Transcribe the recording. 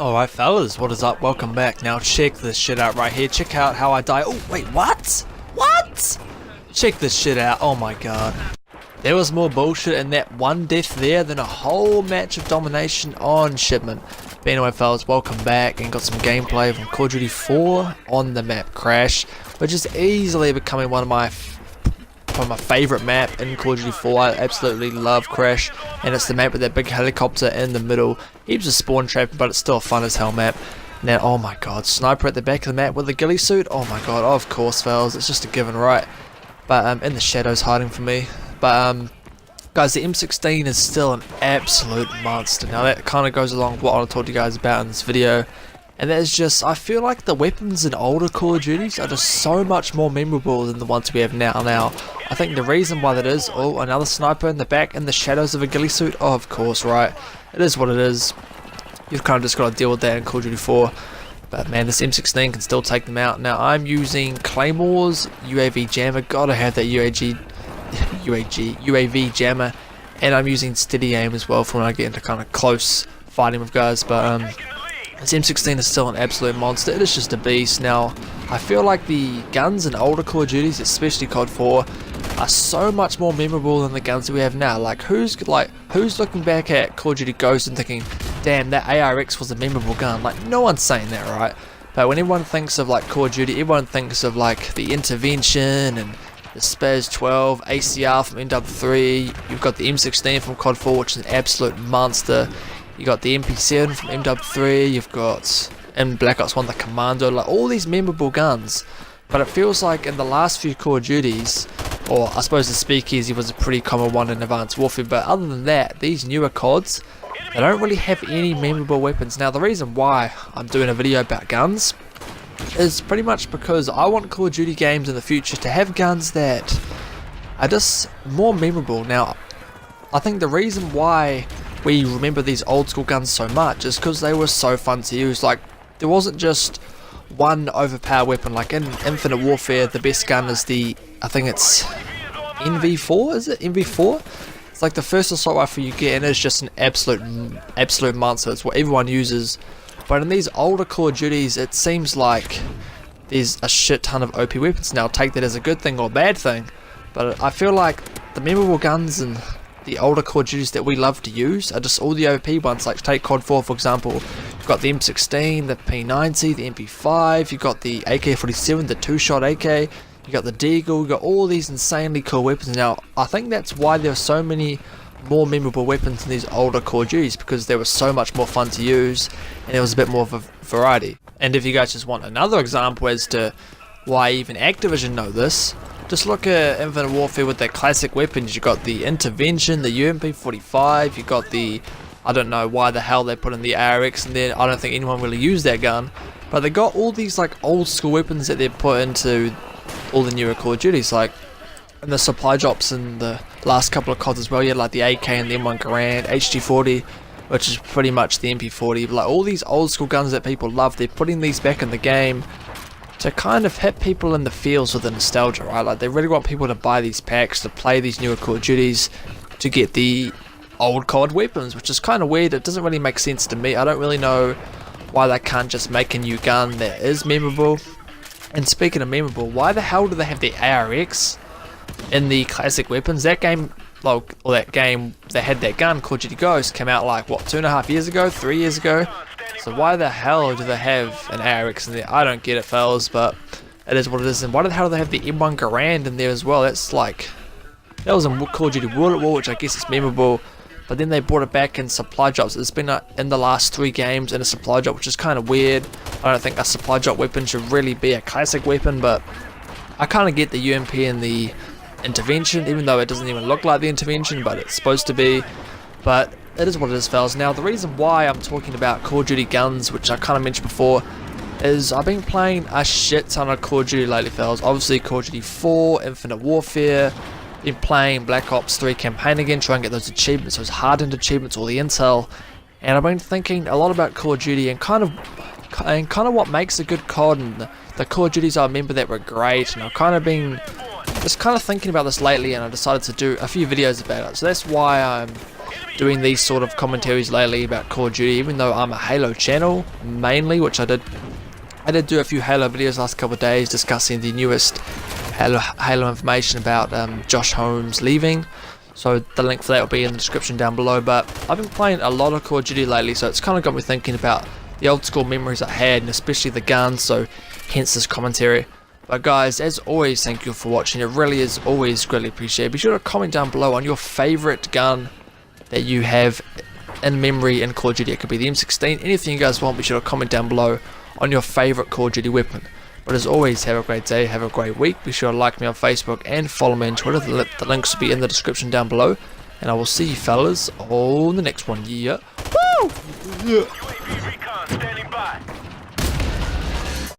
Alright fellas, what is up? Welcome back. Now check this shit out right here. Check out how I die. Oh wait, what? What? Check this shit out. Oh my god. There was more bullshit in that one death there than a whole match of domination on Shipment. But anyway fellas, welcome back and got some gameplay from Call of Duty 4 on the map Crash, which is easily becoming one of my favourite map in Call of Duty 4. I absolutely love Crash, and it's the map with that big helicopter in the middle. Heaps of spawn trap, but it's still a fun as hell map. Now, oh my god, sniper at the back of the map with the ghillie suit. Oh my god, of course fellas, it's just a given, right? But in the shadows hiding from me. But guys, the M16 is still an absolute monster. Now that kind of goes along with what I want to talk to you guys about in this video. And that is just, I feel like the weapons in older Call of Duties are just so much more memorable than the ones we have now. I think the reason why that is, oh, another sniper in the back in the shadows of a ghillie suit. Oh, of course, right. It is what it is. You've kind of just got to deal with that in Call of Duty 4. But man, this M16 can still take them out. Now, I'm using Claymores, UAV Jammer. Gotta have that UAV Jammer. And I'm using steady aim as well for when I get into kind of close fighting with guys. But this M16 is still an absolute monster. It is just a beast. Now, I feel like the guns in older Call of Duties, especially COD 4, are so much more memorable than the guns that we have now. Who's looking back at Call of Duty Ghost and thinking, damn, that ARX was a memorable gun? Like, no one's saying that, right? But when everyone thinks of like Call of Duty, everyone thinks of like the Intervention and the Spaz 12, ACR from NW3. You've got the M16 from COD 4, which is an absolute monster. You got the MP7 from MW3, you've got in Black Ops 1 the Commando, like all these memorable guns. But it feels like in the last few Call of Duties, or I suppose the Speakeasy was a pretty common one in Advanced Warfare, but other than that, these newer CODs, they don't really have any memorable weapons. Now the reason why I'm doing a video about guns is pretty much because I want Call of Duty games in the future to have guns that are just more memorable. Now, I think the reason why we remember these old school guns so much is because they were so fun to use. Like, there wasn't just one overpowered weapon. Like in Infinite Warfare, the best gun is the, I think it's NV4, is it? NV4? It's like the first assault rifle you get, and it's just an absolute monster. It's what everyone uses. But in these older Call of Duties, it seems like there's a shit ton of OP weapons. Now, take that as a good thing or a bad thing, but I feel like the memorable guns and the older Call of Duties that we love to use are just all the OP ones. Like take COD 4 for example, you've got the M16, the P90, the MP5, you've got the AK-47, the two-shot AK, you got the Deagle, you got all these insanely cool weapons. Now I think that's why there are so many more memorable weapons in these older Call of Duties, because they were so much more fun to use and there was a bit more of a variety. And if you guys just want another example as to why even Activision know this, just look at Infinite Warfare with their classic weapons. You got the Intervention, the UMP45, you got the, I don't know why the hell they put in the ARX, and then I don't think anyone really used that gun, but they got all these like old school weapons that they put into all the newer Call of Duties, like in the supply drops in the last couple of CODs as well. You had like the AK and the M1 Garand, HG40, which is pretty much the MP40, but like all these old school guns that people love, they're putting these back in the game to kind of hit people in the feels with the nostalgia, right? Like they really want people to buy these packs, to play these newer Call of Duties, to get the old COD weapons, which is kind of weird. It doesn't really make sense to me. I don't really know why they can't just make a new gun that is memorable. And speaking of memorable, why the hell do they have the ARX in the classic weapons? That game, like, or that game that had that gun, Call of Duty Ghost, came out like, what, 2.5 years ago, 3 years ago? So why the hell do they have an ARX in there? I don't get it, fellas, but it is what it is. And why the hell do they have the M1 Garand in there as well? That's like, that was in Call of Duty World at War, which I guess is memorable, but then they brought it back in supply drops. It's been in the last 3 games in a supply drop, which is kind of weird. I don't think a supply drop weapon should really be a classic weapon, but I kind of get the UMP and the Intervention, even though it doesn't even look like the Intervention, but it's supposed to be. But it is what it is, fellas. Now, the reason why I'm talking about Call of Duty guns, which I kind of mentioned before, is I've been playing a shit ton of Call of Duty lately, fellas. Obviously, Call of Duty 4, Infinite Warfare, been playing Black Ops 3 campaign again, trying to get those achievements, those hardened achievements, all the intel. And I've been thinking a lot about Call of Duty and kind of what makes a good COD, and the Call of Duties I remember that were great. And I've kind of been just thinking about this lately, and I decided to do a few videos about it. So that's why I'm doing these sort of commentaries lately about Call of Duty, even though I'm a Halo channel mainly, which I did do a few Halo videos last couple of days discussing the newest Halo information about Josh Holmes leaving. So the link for that will be in the description down below. But I've been playing a lot of Call of Duty lately, so it's kind of got me thinking about the old school memories I had, and especially the guns, so hence this commentary. But guys, as always, thank you for watching. It really is always greatly appreciated. Be sure to comment down below on your favourite gun that you have in memory in Call of Duty. It could be the M16, anything you guys want. Be sure to comment down below on your favourite Call of Duty weapon. But as always, have a great day, have a great week. Be sure to like me on Facebook and follow me on Twitter. The links will be in the description down below. And I will see you fellas on the next one. Yeah. Woo! Yeah.